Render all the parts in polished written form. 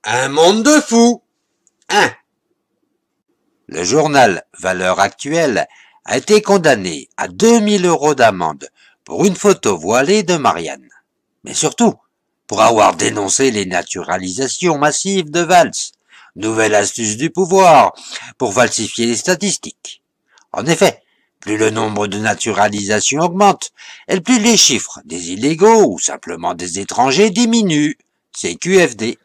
Un monde de fous. 1. Le journal Valeurs Actuelles a été condamné à 2000 € d'amende pour une photo voilée de Marianne. Mais surtout, pour avoir dénoncé les naturalisations massives de Valls, nouvelle astuce du pouvoir pour falsifier les statistiques. En effet, plus le nombre de naturalisations augmente, et plus les chiffres des illégaux ou simplement des étrangers diminuent. C'est QFD.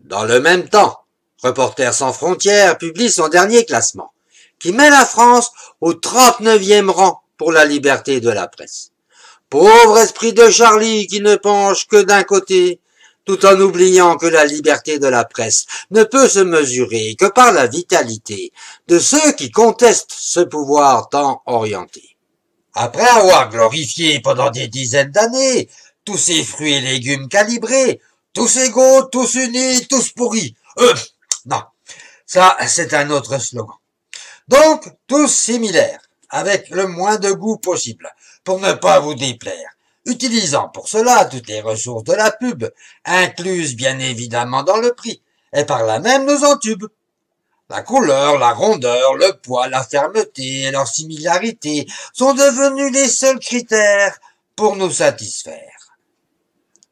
Dans le même temps, Reporters sans frontières publie son dernier classement, qui met la France au 39e rang pour la liberté de la presse. Pauvre esprit de Charlie qui ne penche que d'un côté, tout en oubliant que la liberté de la presse ne peut se mesurer que par la vitalité de ceux qui contestent ce pouvoir tant orienté. Après avoir glorifié pendant des dizaines d'années tous ces fruits et légumes calibrés, tous égaux, tous unis, tous pourris, non, ça c'est un autre slogan. Donc, tous similaires, avec le moins de goût possible, pour ne pas vous déplaire, utilisant pour cela toutes les ressources de la pub, incluses bien évidemment dans le prix, et par là même nos entubes. La couleur, la rondeur, le poids, la fermeté et leur similarité sont devenus les seuls critères pour nous satisfaire.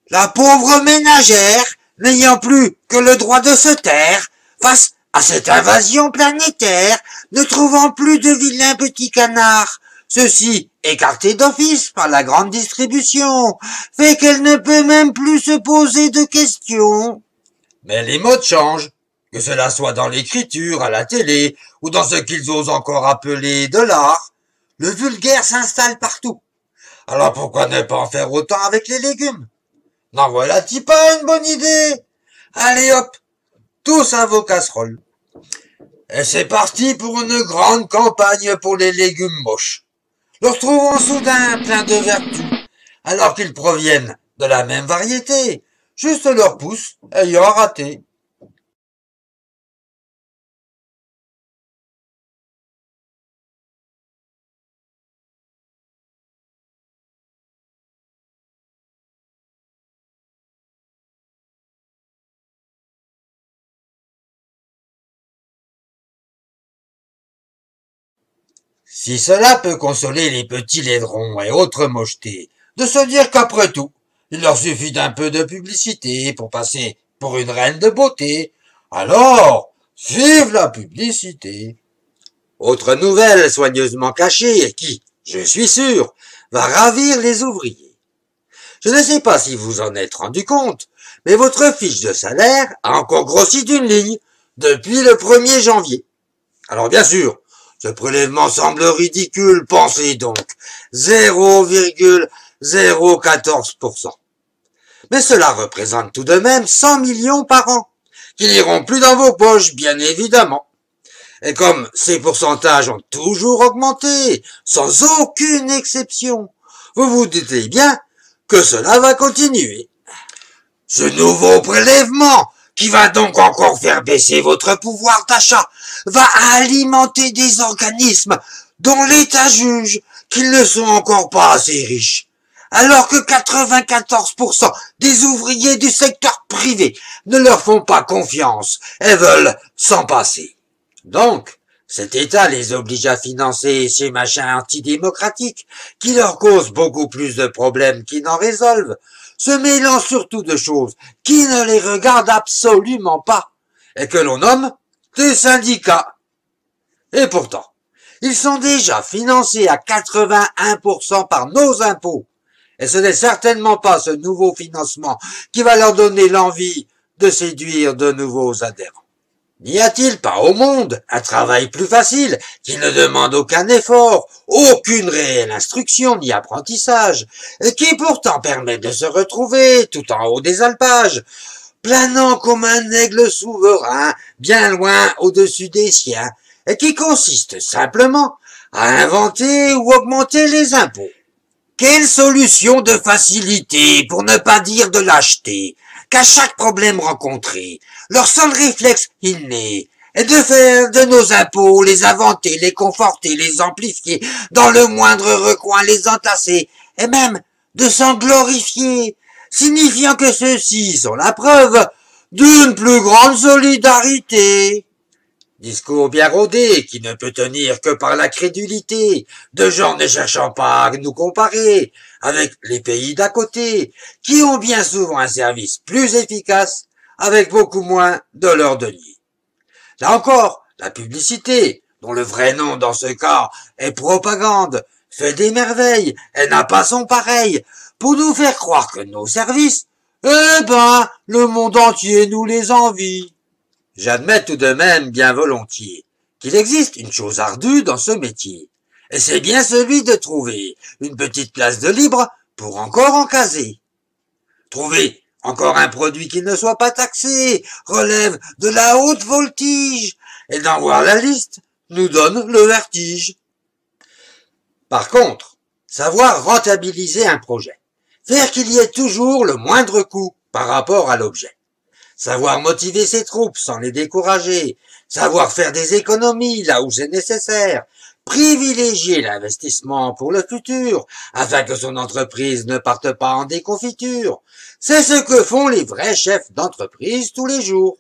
La pauvre ménagère, n'ayant plus que le droit de se taire, face à cette invasion planétaire, ne trouvant plus de vilains petits canards, ceux-ci, écartés d'office par la grande distribution, fait qu'elle ne peut même plus se poser de questions. Mais les modes changent, que cela soit dans l'écriture, à la télé, ou dans ce qu'ils osent encore appeler de l'art. Le vulgaire s'installe partout. Alors pourquoi ne pas en faire autant avec les légumes? N'en voilà-t-il pas une bonne idée? Allez hop, tous à vos casseroles. Et c'est parti pour une grande campagne pour les légumes moches. Leur trouvant soudain plein de vertus, alors qu'ils proviennent de la même variété, juste leur pouce ayant raté. Si cela peut consoler les petits laiderons et autres mochetés, de se dire qu'après tout, il leur suffit d'un peu de publicité pour passer pour une reine de beauté, alors, vive la publicité. Autre nouvelle soigneusement cachée et qui, je suis sûr, va ravir les ouvriers. Je ne sais pas si vous en êtes rendu compte, mais votre fiche de salaire a encore grossi d'une ligne depuis le 1er janvier. Alors bien sûr, ce prélèvement semble ridicule, pensez donc, 0,014%. Mais cela représente tout de même 100 millions par an, qui n'iront plus dans vos poches, bien évidemment. Et comme ces pourcentages ont toujours augmenté, sans aucune exception, vous vous doutez bien que cela va continuer. Ce nouveau prélèvement, qui va donc encore faire baisser votre pouvoir d'achat, va alimenter des organismes dont l'État juge qu'ils ne sont encore pas assez riches, alors que 94% des ouvriers du secteur privé ne leur font pas confiance et veulent s'en passer. Donc, cet État les oblige à financer ces machins antidémocratiques qui leur causent beaucoup plus de problèmes qu'ils n'en résolvent, se mêlant surtout de choses qui ne les regardent absolument pas et que l'on nomme des syndicats. Et pourtant, ils sont déjà financés à 81% par nos impôts. Et ce n'est certainement pas ce nouveau financement qui va leur donner l'envie de séduire de nouveaux adhérents. N'y a-t-il pas au monde un travail plus facile qui ne demande aucun effort, aucune réelle instruction ni apprentissage, et qui pourtant permet de se retrouver tout en haut des alpages, planant comme un aigle souverain bien loin au-dessus des siens, et qui consiste simplement à inventer ou augmenter les impôts? Quelle solution de facilité, pour ne pas dire de lâcheté, qu'à chaque problème rencontré, leur seul réflexe inné est de faire de nos impôts, les inventer, les conforter, les amplifier, dans le moindre recoin les entasser, et même de s'en glorifier, signifiant que ceux-ci sont la preuve d'une plus grande solidarité. Discours bien rodé qui ne peut tenir que par la crédulité de gens ne cherchant pas à nous comparer avec les pays d'à côté, qui ont bien souvent un service plus efficace avec beaucoup moins de leurs deniers. Là encore, la publicité, dont le vrai nom dans ce cas est propagande, fait des merveilles, elle n'a pas son pareil, pour nous faire croire que nos services, le monde entier nous les envie. J'admets tout de même bien volontiers qu'il existe une chose ardue dans ce métier, et c'est bien celui de trouver une petite place de libre pour encore en caser. Trouver encore un produit qui ne soit pas taxé relève de la haute voltige, et d'en voir la liste nous donne le vertige. Par contre, savoir rentabiliser un projet, faire qu'il y ait toujours le moindre coût par rapport à l'objet, savoir motiver ses troupes sans les décourager, savoir faire des économies là où c'est nécessaire, privilégier l'investissement pour le futur, afin que son entreprise ne parte pas en déconfiture. C'est ce que font les vrais chefs d'entreprise tous les jours.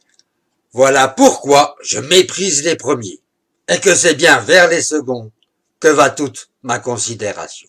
Voilà pourquoi je méprise les premiers, et que c'est bien vers les seconds que va toute ma considération.